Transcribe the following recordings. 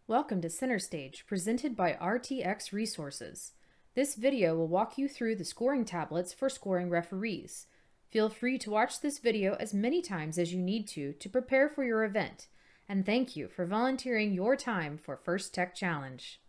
Welcome to Center Stage, presented by RTX Resources. This video will walk you through the scoring tablets for scoring referees. Feel free to watch this video as many times as you need to prepare for your event, and thank you for volunteering your time for First Tech Challenge.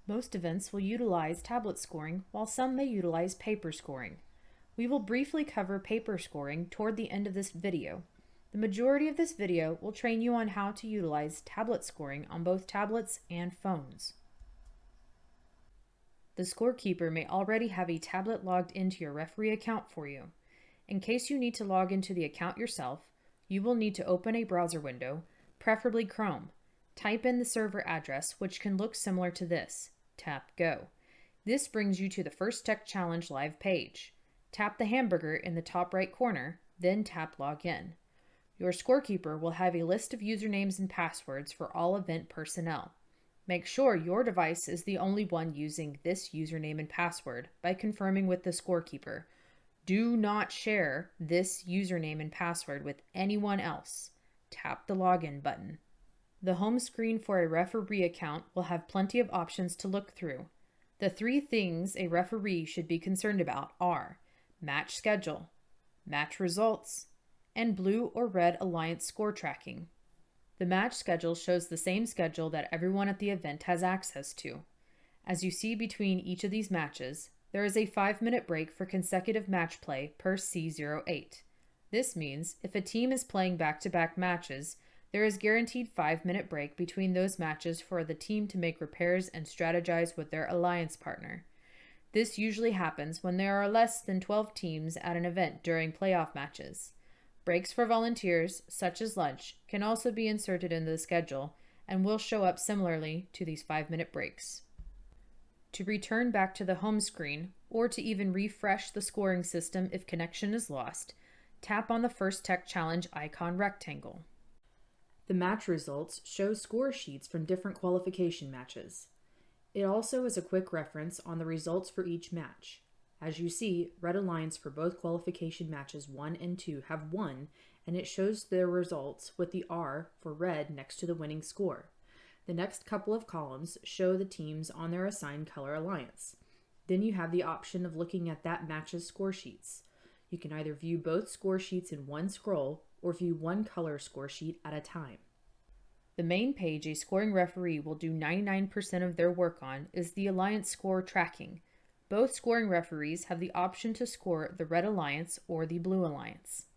Most events will utilize tablet scoring, while some may utilize paper scoring. We will briefly cover paper scoring toward the end of this video. The majority of this video will train you on how to utilize tablet scoring on both tablets and phones. The scorekeeper may already have a tablet logged into your referee account for you. In case you need to log into the account yourself, you will need to open a browser window, preferably Chrome. Type in the server address, which can look similar to this. Tap Go. This brings you to the First Tech Challenge live page. Tap the hamburger in the top right corner, then tap Login. Your scorekeeper will have a list of usernames and passwords for all event personnel. Make sure your device is the only one using this username and password by confirming with the scorekeeper. Do not share this username and password with anyone else. Tap the Login button. The home screen for a referee account will have plenty of options to look through. The three things a referee should be concerned about are match schedule, match results, and blue or red alliance score tracking. The match schedule shows the same schedule that everyone at the event has access to. As you see between each of these matches, there is a 5-minute break for consecutive match play per C08. This means if a team is playing back-to-back matches, there is guaranteed 5-minute break between those matches for the team to make repairs and strategize with their alliance partner. This usually happens when there are less than 12 teams at an event during playoff matches. Breaks for volunteers, such as lunch, can also be inserted into the schedule and will show up similarly to these 5-minute breaks. To return back to the home screen, or to even refresh the scoring system if connection is lost, tap on the First Tech Challenge icon rectangle. The match results show score sheets from different qualification matches. It also is a quick reference on the results for each match. As you see, Red Alliance for both qualification matches 1 and 2 have won, and it shows their results with the R for red next to the winning score. The next couple of columns show the teams on their assigned color alliance. Then you have the option of looking at that match's score sheets. You can either view both score sheets in one scroll or view one color score sheet at a time. The main page a scoring referee will do 99% of their work on is the alliance score tracking. Both scoring referees have the option to score the Red Alliance or the Blue Alliance.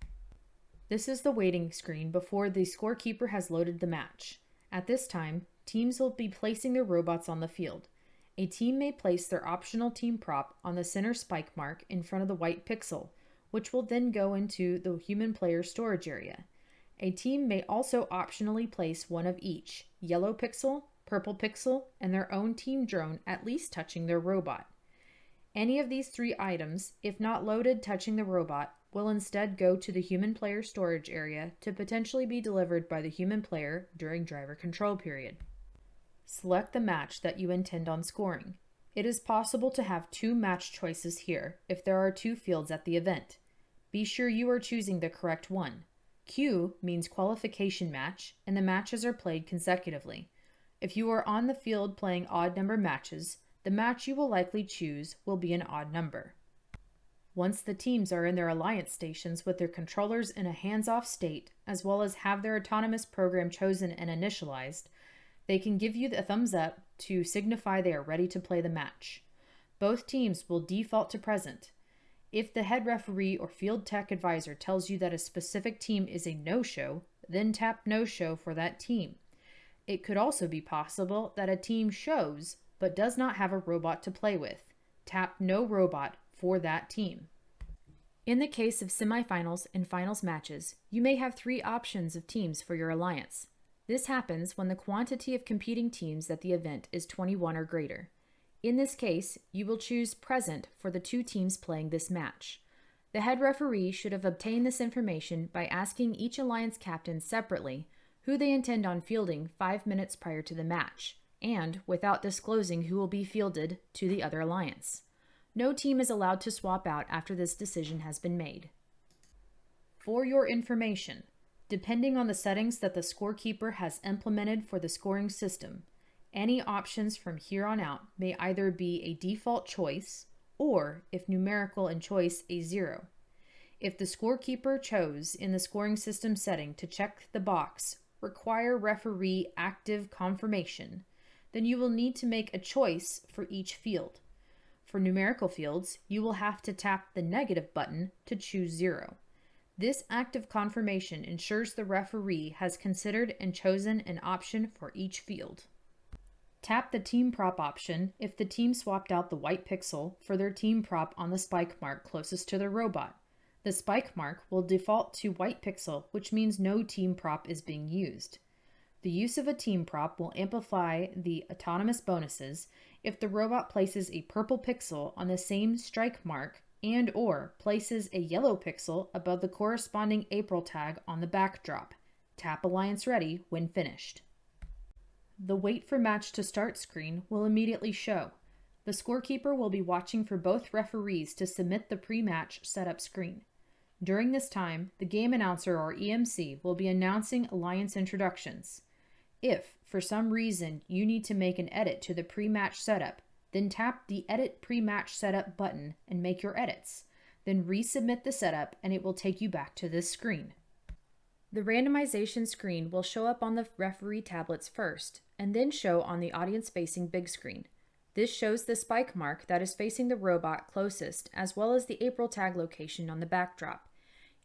This is the waiting screen before the scorekeeper has loaded the match. At this time, teams will be placing their robots on the field. A team may place their optional team prop on the center spike mark in front of the white pixel, which will then go into the human player storage area. A team may also optionally place one of each, yellow pixel, purple pixel, and their own team drone at least touching their robot. Any of these three items, if not loaded touching the robot, will instead go to the human player storage area to potentially be delivered by the human player during driver control period. Select the match that you intend on scoring. It is possible to have 2 match choices here if there are 2 fields at the event. Be sure you are choosing the correct one. Q means qualification match, and the matches are played consecutively. If you are on the field playing odd number matches, the match you will likely choose will be an odd number. Once the teams are in their alliance stations with their controllers in a hands-off state, as well as have their autonomous program chosen and initialized, they can give you the thumbs up to signify they are ready to play the match. Both teams will default to present. If the head referee or field tech advisor tells you that a specific team is a no-show, then tap no-show for that team. It could also be possible that a team shows but does not have a robot to play with. Tap no robot for that team. In the case of semifinals and finals matches, you may have 3 options of teams for your alliance. This happens when the quantity of competing teams at the event is 21 or greater. In this case, you will choose present for the 2 teams playing this match. The head referee should have obtained this information by asking each alliance captain separately who they intend on fielding 5 minutes prior to the match, and without disclosing who will be fielded to the other alliance. No team is allowed to swap out after this decision has been made. For your information, Depending on the settings that the scorekeeper has implemented for the scoring system, any options from here on out may either be a default choice or, if numerical in choice, a 0. If the scorekeeper chose in the scoring system setting to check the box "Require referee active confirmation," then you will need to make a choice for each field. For numerical fields, you will have to tap the negative button to choose 0. This active confirmation ensures the referee has considered and chosen an option for each field. Tap the team prop option if the team swapped out the white pixel for their team prop on the spike mark closest to their robot. The spike mark will default to white pixel, which means no team prop is being used. The use of a team prop will amplify the autonomous bonuses if the robot places a purple pixel on the same strike mark and/or places a yellow pixel above the corresponding April tag on the backdrop. Tap Alliance Ready when finished. The Wait for Match to Start screen will immediately show. The scorekeeper will be watching for both referees to submit the pre-match setup screen. During this time, the game announcer or EMC will be announcing alliance introductions. If, for some reason, you need to make an edit to the pre-match setup, then tap the Edit Pre-Match Setup button and make your edits. Then resubmit the setup and it will take you back to this screen. The randomization screen will show up on the referee tablets first, and then show on the audience-facing big screen. This shows the spike mark that is facing the robot closest, as well as the April tag location on the backdrop.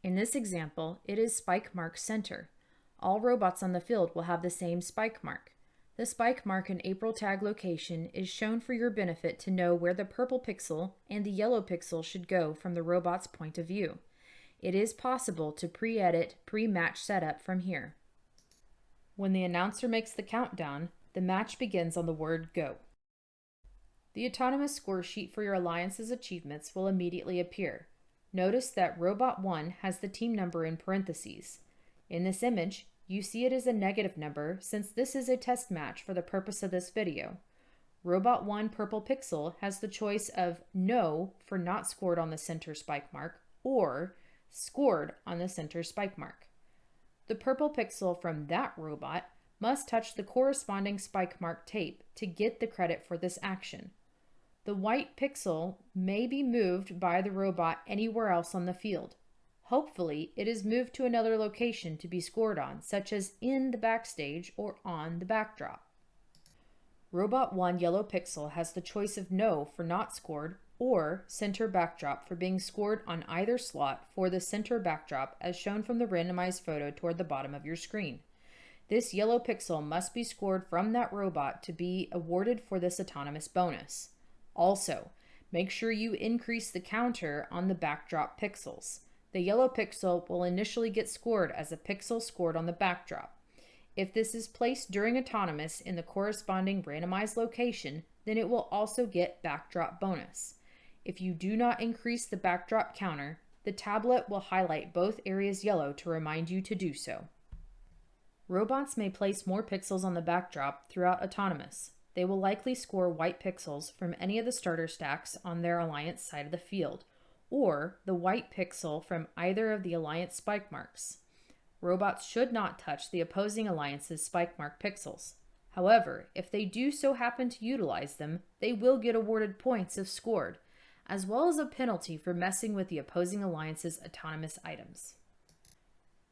In this example, it is spike mark center. All robots on the field will have the same spike mark. The spike mark and April tag location is shown for your benefit to know where the purple pixel and the yellow pixel should go from the robot's point of view. It is possible to pre-edit pre-match setup from here. When the announcer makes the countdown, the match begins on the word go. The autonomous score sheet for your alliance's achievements will immediately appear. Notice that Robot 1 has the team number in parentheses. In this image, you see it as a negative number since this is a test match for the purpose of this video. Robot 1 purple pixel has the choice of no for not scored on the center spike mark or scored on the center spike mark. The purple pixel from that robot must touch the corresponding spike mark tape to get the credit for this action. The white pixel may be moved by the robot anywhere else on the field. Hopefully, it is moved to another location to be scored on, such as in the backstage or on the backdrop. Robot 1 yellow pixel has the choice of no for not scored or center backdrop for being scored on either slot for the center backdrop as shown from the randomized photo toward the bottom of your screen. This yellow pixel must be scored from that robot to be awarded for this autonomous bonus. Also, make sure you increase the counter on the backdrop pixels. The yellow pixel will initially get scored as a pixel scored on the backdrop. If this is placed during autonomous in the corresponding randomized location, then it will also get backdrop bonus. If you do not increase the backdrop counter, the tablet will highlight both areas yellow to remind you to do so. Robots may place more pixels on the backdrop throughout autonomous. They will likely score white pixels from any of the starter stacks on their alliance side of the field, or the white pixel from either of the alliance spike marks. Robots should not touch the opposing alliance's spike mark pixels. However, if they do so happen to utilize them, they will get awarded points if scored, as well as a penalty for messing with the opposing alliance's autonomous items.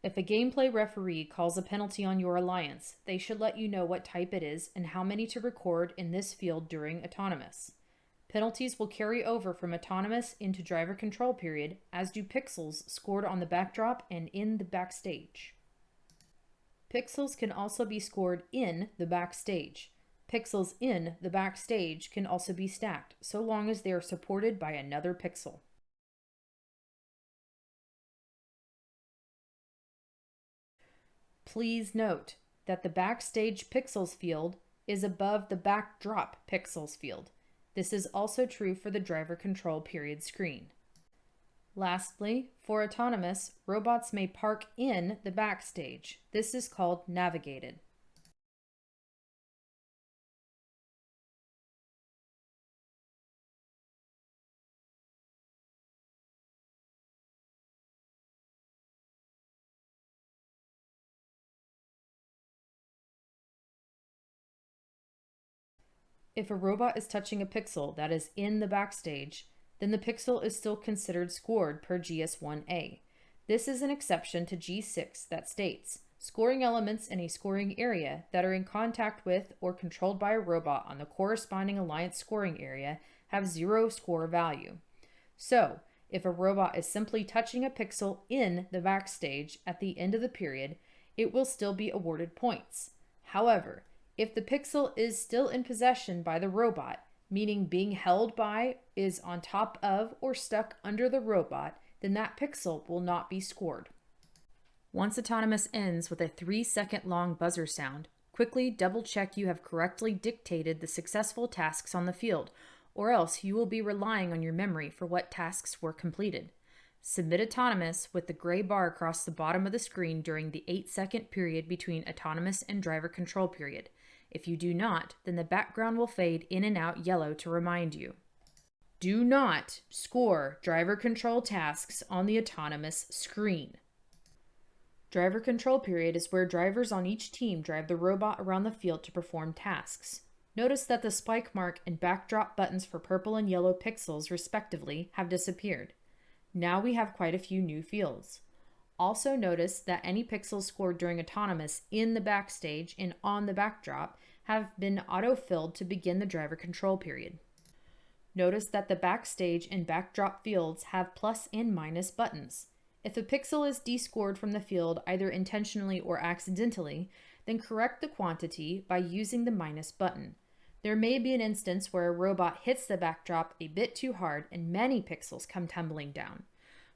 If a gameplay referee calls a penalty on your alliance, they should let you know what type it is and how many to record in this field during autonomous. Penalties will carry over from autonomous into driver control period, as do pixels scored on the backdrop and in the backstage. Pixels can also be scored in the backstage. Pixels in the backstage can also be stacked, so long as they are supported by another pixel. Please note that the backstage pixels field is above the backdrop pixels field. This is also true for the driver control period screen. Lastly, for autonomous, robots may park in the backstage. This is called navigated. If a robot is touching a pixel that is in the backstage, then the pixel is still considered scored per GS1A. This is an exception to G6 that states, scoring elements in a scoring area that are in contact with or controlled by a robot on the corresponding alliance scoring area have 0 score value. So, if a robot is simply touching a pixel in the backstage at the end of the period, it will still be awarded points. However, if the pixel is still in possession by the robot, meaning being held by, is on top of, or stuck under the robot, then that pixel will not be scored. Once autonomous ends with a 3-second long buzzer sound, quickly double check you have correctly dictated the successful tasks on the field, or else you will be relying on your memory for what tasks were completed. Submit autonomous with the gray bar across the bottom of the screen during the 8-second period between autonomous and driver control period. If you do not, then the background will fade in and out yellow to remind you. Do not score driver control tasks on the autonomous screen. Driver control period is where drivers on each team drive the robot around the field to perform tasks. Notice that the spike mark and backdrop buttons for purple and yellow pixels, respectively, have disappeared. Now we have quite a few new fields. Also notice that any pixels scored during autonomous in the backstage and on the backdrop have been auto-filled to begin the driver control period. Notice that the backstage and backdrop fields have plus and minus buttons. If a pixel is descored from the field either intentionally or accidentally, then correct the quantity by using the minus button. There may be an instance where a robot hits the backdrop a bit too hard and many pixels come tumbling down.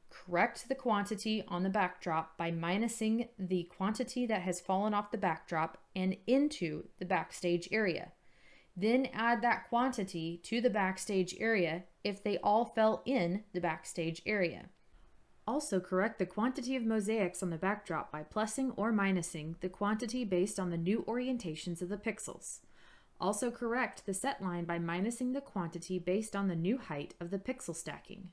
Correct the quantity on the backdrop by minusing the quantity that has fallen off the backdrop and into the backstage area. Then add that quantity to the backstage area if they all fell in the backstage area. Also correct the quantity of mosaics on the backdrop by plussing or minusing the quantity based on the new orientations of the pixels. Also correct the set line by minusing the quantity based on the new height of the pixel stacking.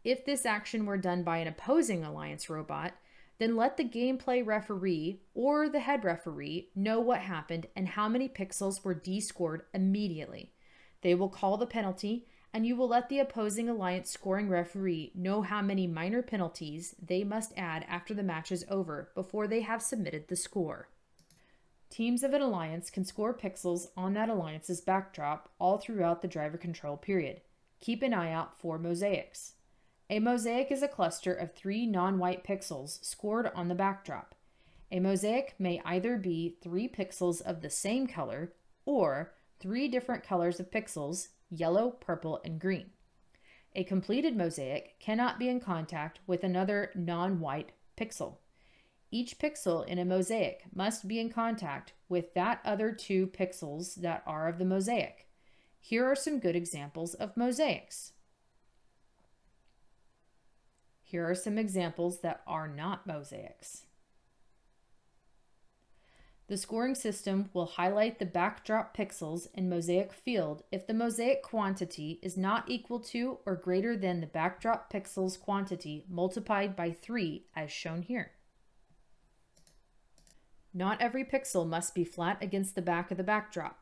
If this action were done by an opposing alliance robot, then let the gameplay referee or the head referee know what happened and how many pixels were descored immediately. They will call the penalty, and you will let the opposing alliance scoring referee know how many minor penalties they must add after the match is over before they have submitted the score. Teams of an alliance can score pixels on that alliance's backdrop all throughout the driver control period. Keep an eye out for mosaics. A mosaic is a cluster of 3 non-white pixels scored on the backdrop. A mosaic may either be 3 pixels of the same color or 3 different colors of pixels, yellow, purple, and green. A completed mosaic cannot be in contact with another non-white pixel. Each pixel in a mosaic must be in contact with that other 2 pixels that are of the mosaic. Here are some good examples of mosaics. Here are some examples that are not mosaics. The scoring system will highlight the backdrop pixels in mosaic field if the mosaic quantity is not equal to or greater than the backdrop pixels quantity multiplied by 3 as shown here. Not every pixel must be flat against the back of the backdrop.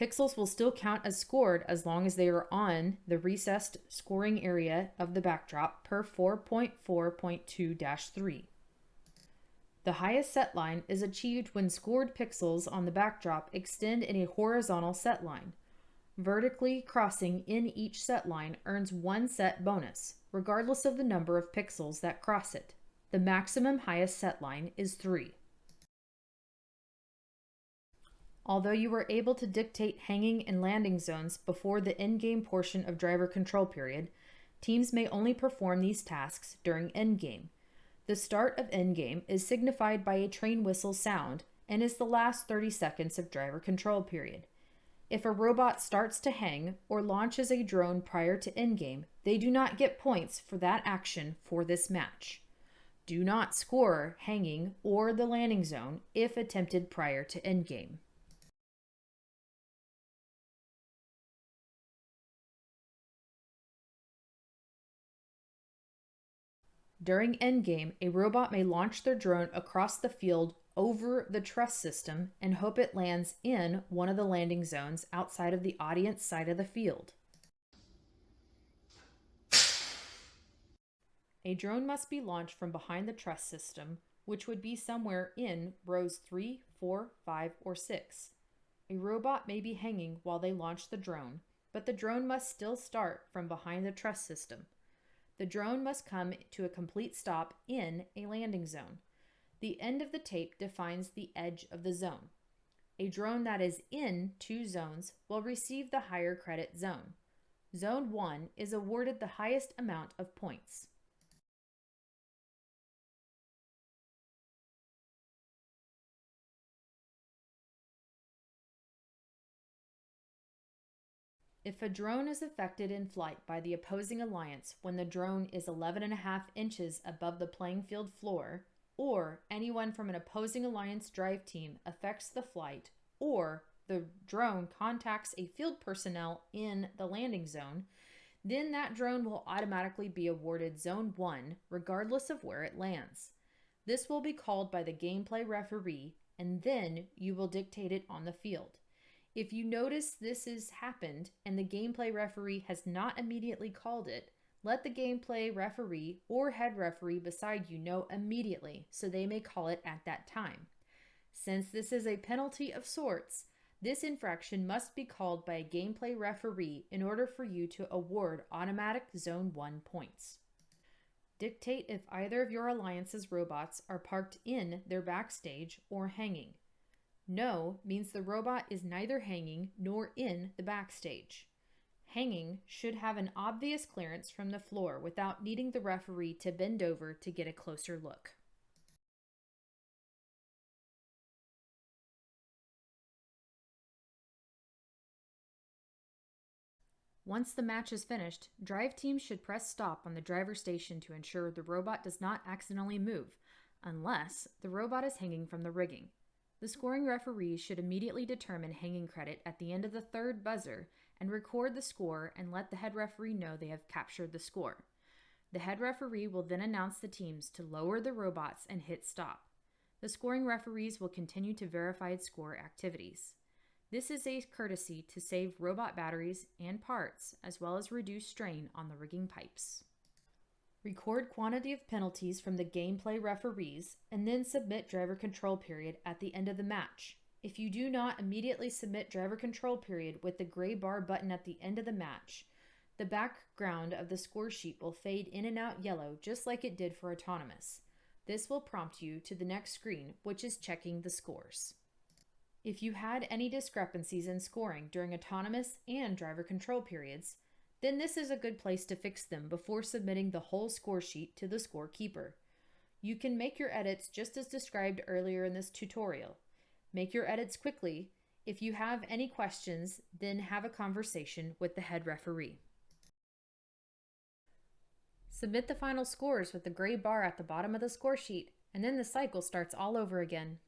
Pixels will still count as scored as long as they are on the recessed scoring area of the backdrop per 4.4.2-3. The highest set line is achieved when scored pixels on the backdrop extend in a horizontal set line. Vertically crossing in each set line earns 1 set bonus, regardless of the number of pixels that cross it. The maximum highest set line is 3. Although you were able to dictate hanging and landing zones before the endgame portion of driver control period, teams may only perform these tasks during endgame. The start of endgame is signified by a train whistle sound and is the last 30 seconds of driver control period. If a robot starts to hang or launches a drone prior to endgame, they do not get points for that action for this match. Do not score hanging or the landing zone if attempted prior to endgame. During endgame, a robot may launch their drone across the field over the truss system and hope it lands in one of the landing zones outside of the audience side of the field. A drone must be launched from behind the truss system, which would be somewhere in rows 3, 4, 5, or 6. A robot may be hanging while they launch the drone, but the drone must still start from behind the truss system. The drone must come to a complete stop in a landing zone. The end of the tape defines the edge of the zone. A drone that is in two zones will receive the higher credit zone. Zone 1 is awarded the highest amount of points. If a drone is affected in flight by the opposing alliance when the drone is 11.5 inches above the playing field floor, or anyone from an opposing alliance drive team affects the flight, or the drone contacts a field personnel in the landing zone, then that drone will automatically be awarded Zone 1 regardless of where it lands. This will be called by the gameplay referee, and then you will dictate it on the field. If you notice this has happened and the gameplay referee has not immediately called it, let the gameplay referee or head referee beside you know immediately so they may call it at that time. Since this is a penalty of sorts, this infraction must be called by a gameplay referee in order for you to award automatic Zone 1 points. Dictate if either of your alliance's robots are parked in their backstage or hanging. No means the robot is neither hanging nor in the backstage. Hanging should have an obvious clearance from the floor without needing the referee to bend over to get a closer look. Once the match is finished, drive teams should press stop on the driver station to ensure the robot does not accidentally move, unless the robot is hanging from the rigging. The scoring referees should immediately determine hanging credit at the end of the third buzzer and record the score and let the head referee know they have captured the score. The head referee will then announce the teams to lower the robots and hit stop. The scoring referees will continue to verify score activities. This is a courtesy to save robot batteries and parts, as well as reduce strain on the rigging pipes. Record quantity of penalties from the gameplay referees and then submit driver control period at the end of the match. If you do not immediately submit driver control period with the gray bar button at the end of the match, the background of the score sheet will fade in and out yellow just like it did for autonomous. This will prompt you to the next screen, which is checking the scores. If you had any discrepancies in scoring during autonomous and driver control periods, then this is a good place to fix them before submitting the whole score sheet to the scorekeeper. You can make your edits just as described earlier in this tutorial. Make your edits quickly. If you have any questions, then have a conversation with the head referee. Submit the final scores with the gray bar at the bottom of the score sheet, and then the cycle starts all over again.